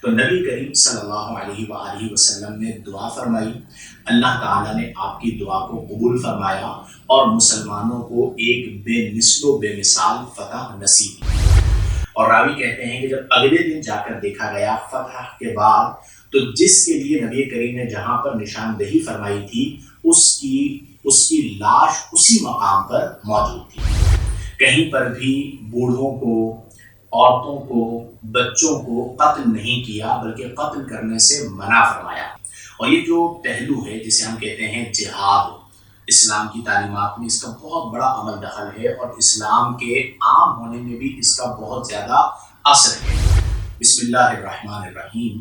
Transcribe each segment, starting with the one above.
تو نبی کریم صلی اللہ علیہ وآلہ وسلم نے دعا فرمائی، اللہ تعالیٰ نے آپ کی دعا کو قبول فرمایا اور مسلمانوں کو ایک بے مثل و بے مثال فتح نصیب کی۔ اور راوی کہتے ہیں کہ جب اگلے دن جا کر دیکھا گیا فتح کے بعد، تو جس کے لیے نبی کریم نے جہاں پر نشاندہی فرمائی تھی اس کی لاش اسی مقام پر موجود تھی۔ کہیں پر بھی بوڑھوں کو، عورتوں کو، بچوں کو قتل نہیں کیا، بلکہ قتل کرنے سے منع فرمایا۔ اور یہ جو پہلو ہے جسے ہم کہتے ہیں جہاد، اسلام کی تعلیمات میں اس کا بہت بڑا عمل دخل ہے اور اسلام کے عام ہونے میں بھی اس کا بہت زیادہ اثر ہے۔ بسم اللہ الرحمن الرحیم۔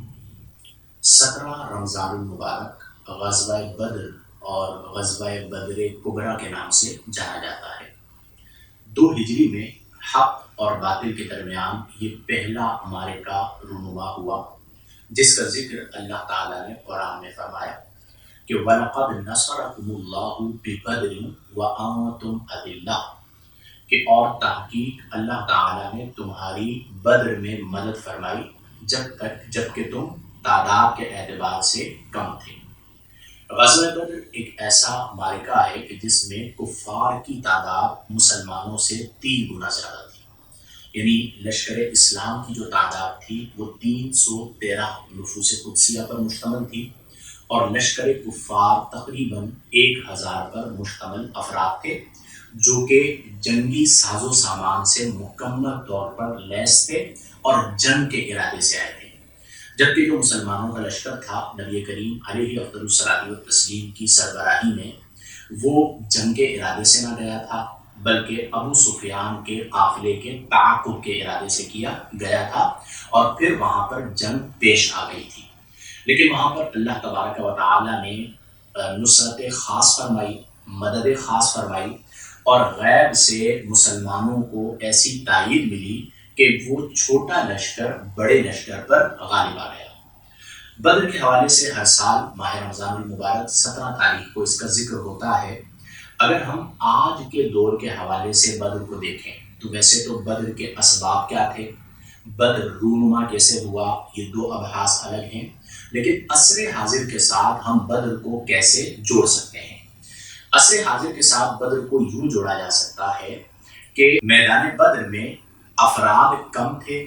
17 رمضان المبارک غزوہ بدر اور غزوہ بدر کبریٰ کے نام سے جانا جاتا ہے۔ 2 ہجری میں حق اور باطل کے درمیان یہ پہلا معرکہ رونما ہوا، جس کا ذکر اللہ تعالیٰ نے قرآن میں فرمایا کہ وَلَقَدْ نَصَرَكُمُ اللَّهُ بِبَدْرٍ وَأَنْتُمْ أَذِلَّةٌ، کہ اور تحقیق اللہ تعالیٰ نے تمہاری بدر میں مدد فرمائی جبکہ تم تعداد کے اعتبار سے کم تھے۔ غزوہ بدر ایک ایسا معرکہ ہے کہ جس میں کفار کی تعداد مسلمانوں سے 3 گنا زیادہ تھی۔ یعنی لشکر اسلام کی جو تعداد تھی وہ 313 نفوس قدسیہ پر مشتمل تھی، اور لشکر کفار تقریباً 1000 پر مشتمل افراد تھے، جو کہ جنگی ساز و سامان سے مکمل طور پر لیس تھے اور جنگ کے ارادے سے آئے تھے۔ جبکہ جو مسلمانوں کا لشکر تھا نبی کریم علیہ افضل الصلاۃ والتسلیم کی سربراہی میں، وہ جنگ کے ارادے سے نہ گیا تھا، بلکہ ابو سفیان کے قافلے کے تعاقب کے ارادے سے کیا گیا تھا، اور پھر وہاں پر جنگ پیش آ گئی تھی۔ لیکن وہاں پر اللہ تبارک و تعالیٰ نے نصرت خاص فرمائی، مدد خاص فرمائی، اور غیب سے مسلمانوں کو ایسی تائید ملی کہ وہ چھوٹا لشکر بڑے لشکر پر غالب آ گیا۔ بدر کے حوالے سے ہر سال ماہ رمضان المبارک 17 تاریخ کو اس کا ذکر ہوتا ہے۔ اگر ہم آج کے دور کے حوالے سے بدر کو دیکھیں تو ویسے تو بدر کے اسباب کیا تھے، بدر رونما کیسے ہوا، یہ 2 ابحاث الگ ہیں، لیکن عصر حاضر کے ساتھ ہم بدر کو کیسے جوڑ سکتے ہیں؟ عصر حاضر کے ساتھ بدر کو یوں جوڑا جا سکتا ہے کہ میدان بدر میں افراد کم تھے،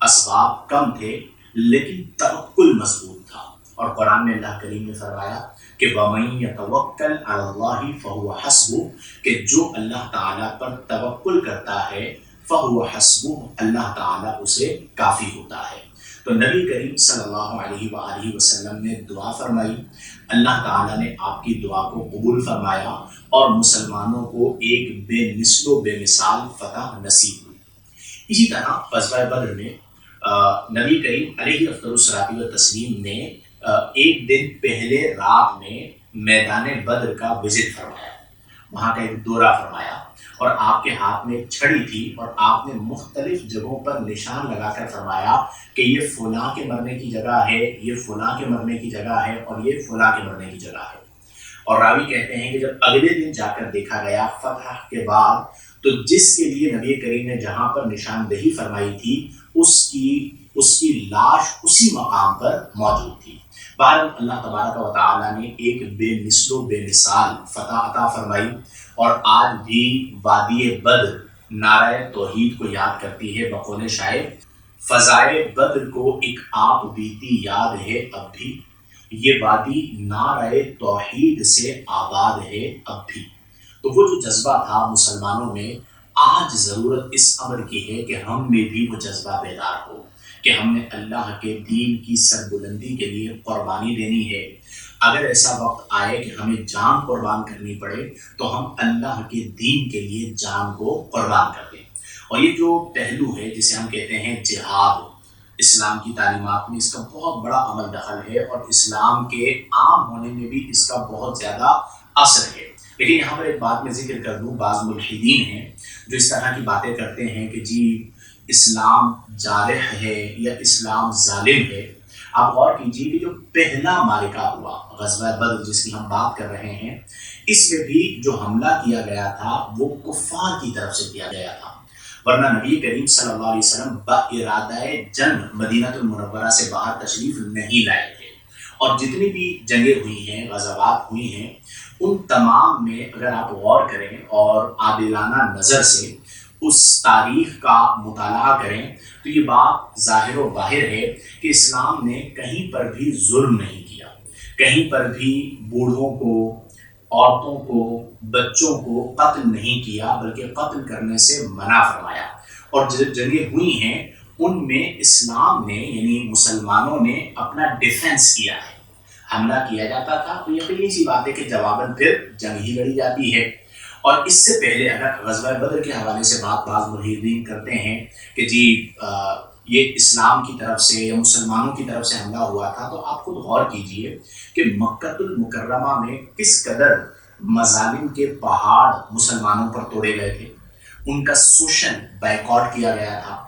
اسباب کم تھے، لیکن توکل مضبوط تھا، اور قرآن میں اللہ کریم نے فرمایا کہ وَمَن يَتَوَكَّلْ عَلَى اللَّهِ فَهُوَ حَسْبُهُ، کہ جو اللہ تعالیٰ پر توکل کرتا ہے فَهُوَ حَسْبُهُ، اللہ تعالیٰ اسے کافی ہوتا ہے۔ تو نبی کریم صلی اللہ علیہ وآلہ وسلم نے دعا فرمائی، اللہ تعالیٰ نے آپ کی دعا کو قبول فرمایا اور مسلمانوں کو ایک بے مثل و بے مثال فتح نصیب ہوئی۔ اسی طرح غزوہ بدر میں نبی کریم علیہ افضل الصلاۃ والتسلیم نے ایک دن پہلے رات میں میدان بدر کا وزٹ فرمایا، وہاں کا ایک دورہ فرمایا، اور آپ کے ہاتھ میں ایک چھڑی تھی، اور آپ نے مختلف جگہوں پر نشان لگا کر فرمایا کہ یہ فلاں کے مرنے کی جگہ ہے، یہ فلاں کے مرنے کی جگہ ہے، اور یہ فلاں کے مرنے کی جگہ ہے۔ اور راوی کہتے ہیں کہ جب اگلے دن جا کر دیکھا گیا فتح کے بعد، تو جس کے لیے نبی کریم نے جہاں پر نشاندہی فرمائی تھی اس کی لاش اسی مقام پر موجود تھی۔ بہرحال اللہ تبارک و تعالیٰ نے ایک بے مثل و بے مثال فتح عطا فرمائی، اور آج بھی وادی بدر نعرہ توحید کو یاد کرتی ہے۔ بقول شاعر فضائے بدر کو ایک آپ بیتی یاد ہے اب بھی، یہ وادی نعرہ توحید سے آباد ہے اب بھی۔ تو وہ جو جذبہ تھا مسلمانوں میں، آج ضرورت اس امر کی ہے کہ ہم میں بھی وہ جذبہ بیدار ہو کہ ہم نے اللہ کے دین کی سربلندی کے لیے قربانی دینی ہے۔ اگر ایسا وقت آئے کہ ہمیں جان قربان کرنی پڑے تو ہم اللہ کے دین کے لیے جان کو قربان کر دیں۔ اور یہ جو پہلو ہے جسے ہم کہتے ہیں جہاد، اسلام کی تعلیمات میں اس کا بہت بڑا عمل دخل ہے، اور اسلام کے عام ہونے میں بھی اس کا بہت زیادہ اثر ہے۔ لیکن یہاں پر ایک بات میں ذکر کر دوں، بعض ملحدین ہیں جو اس طرح کی باتیں کرتے ہیں کہ جی اسلام جارح ہے یا اسلام ظالم ہے۔ آپ غور کیجیے کہ جو پہلا معرکہ ہوا غزوہ بدر جس کی ہم بات کر رہے ہیں، اس میں بھی جو حملہ کیا گیا تھا وہ کفار کی طرف سے کیا گیا تھا۔ ورنہ نبی کریم صلی اللہ علیہ وسلم بارادہ جنگ مدینہ المنورہ سے باہر تشریف نہیں لائے تھے، اور جتنی بھی جنگیں ہوئی ہیں، غزوات ہوئی ہیں، ان تمام میں اگر آپ غور کریں اور عادلانہ نظر سے اس تاریخ کا مطالعہ کریں تو یہ بات ظاہر و باہر ہے کہ اسلام نے کہیں پر بھی ظلم نہیں کیا، کہیں پر بھی بوڑھوں کو، عورتوں کو، بچوں کو قتل نہیں کیا، بلکہ قتل کرنے سے منع فرمایا۔ اور جو جنگیں ہوئی ہیں ان میں اسلام نے یعنی مسلمانوں نے اپنا ڈیفنس کیا ہے، حملہ کیا جاتا تھا تو یقینی سی بات ہے کہ جواباً پھر جنگ ہی لڑی جاتی ہے۔ اور اس سے پہلے اگر غزوہ بدر کے حوالے سے بات بعض محدثین کرتے ہیں کہ جی یہ اسلام کی طرف سے یا مسلمانوں کی طرف سے حملہ ہوا تھا، تو آپ خود غور کیجئے کہ مکہ المکرمہ میں کس قدر مظالم کے پہاڑ مسلمانوں پر توڑے گئے تھے، ان کا سوشن بائیکاٹ کیا گیا تھا،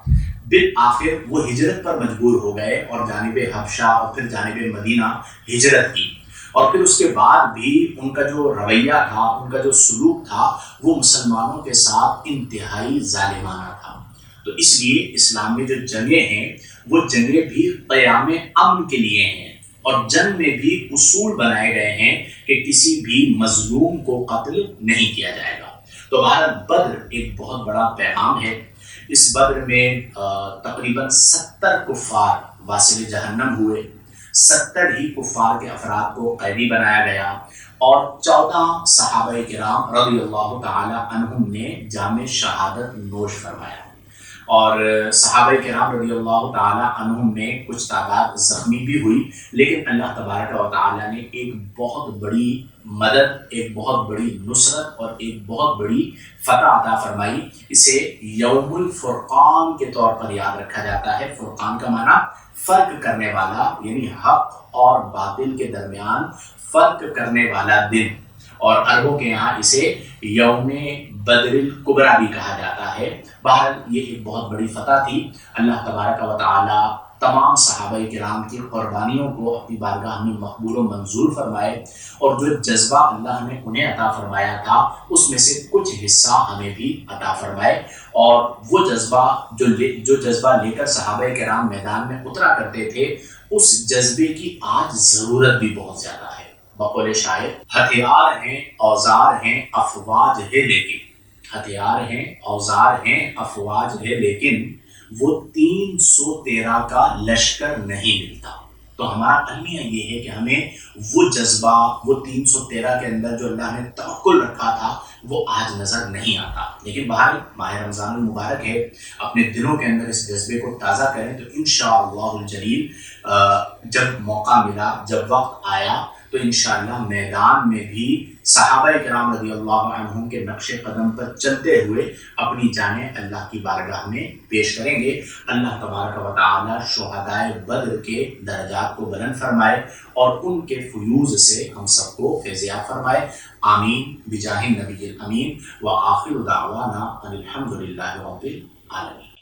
بالآخر وہ ہجرت پر مجبور ہو گئے اور جانب حبشہ اور پھر جانب مدینہ ہجرت کی، اور پھر اس کے بعد بھی ان کا جو رویہ تھا، ان کا جو سلوک تھا، وہ مسلمانوں کے ساتھ انتہائی ظالمانہ تھا۔ تو اس لیے اسلام میں جو جنگیں ہیں وہ جنگیں بھی قیام امن کے لیے ہیں، اور جنگ میں بھی اصول بنائے گئے ہیں کہ کسی بھی مظلوم کو قتل نہیں کیا جائے گا۔ تو بہرحال بدر ایک بہت بڑا پیغام ہے۔ اس بدر میں تقریباً 70 کفار واصل جہنم ہوئے، 70 ہی کفار کے افراد کو قیدی بنایا گیا، اور 14 صحابہ کرام رضی اللہ تعالی عنہم نے جام شہادت نوش فرمایا، اور صحابہ کرام رضی اللہ تعالی عنہم میں کچھ تعداد زخمی بھی ہوئی، لیکن اللہ تبارک و تعالی نے ایک بہت بڑی مدد، ایک بہت بڑی نصرت اور ایک بہت بڑی فتح عطا فرمائی۔ اسے یوم الفرقان کے طور پر یاد رکھا جاتا ہے۔ فرقان کا معنی فرق کرنے والا، یعنی حق اور باطل کے درمیان فرق کرنے والا دن، اور عربوں کے یہاں اسے یوم بدر الکبریٰ بھی کہا جاتا ہے۔ بہرحال یہ ایک بہت بڑی فتح تھی۔ اللہ تبارک و تعالی تمام صحابہ کرام کی قربانیوں کو اپنی بارگاہ میں مقبول و منظور فرمائے، اور جو جذبہ اللہ نے انہیں عطا فرمایا تھا اس میں سے کچھ حصہ ہمیں بھی عطا فرمائے، اور وہ جذبہ جو جذبہ لے کر صحابہ کرام میدان میں اترا کرتے تھے، اس جذبے کی آج ضرورت بھی بہت زیادہ ہے۔ بقول شاعر، ہتھیار ہیں اوزار ہیں افواج ہے لیکن، ہتھیار ہیں اوزار ہیں افواج ہے لیکن، وہ 313 کا لشکر نہیں ملتا۔ تو ہمارا المیہ یہ ہے کہ ہمیں وہ جذبہ، وہ 313 کے اندر جو اللہ نے توکل رکھا تھا، وہ آج نظر نہیں آتا۔ لیکن بہرحال ماہ رمضان المبارک ہے، اپنے دلوں کے اندر اس جذبے کو تازہ کریں، تو انشاءاللہ الجلیل جب موقع ملا، جب وقت آیا، تو انشاءاللہ میدان میں بھی صحابہ کرام رضی اللہ عنہم کے نقش قدم پر چلتے ہوئے اپنی جانیں اللہ کی بارگاہ میں پیش کریں گے۔ اللہ تبارک و تعالی شہدائے بدر کے درجات کو بلند فرمائے، اور ان کے فیوز سے ہم سب کو فیضیاب فرمائے۔ آمین بجاہ النبی الامین، وآخر دعوانا ان الحمد للہ رب العالمین۔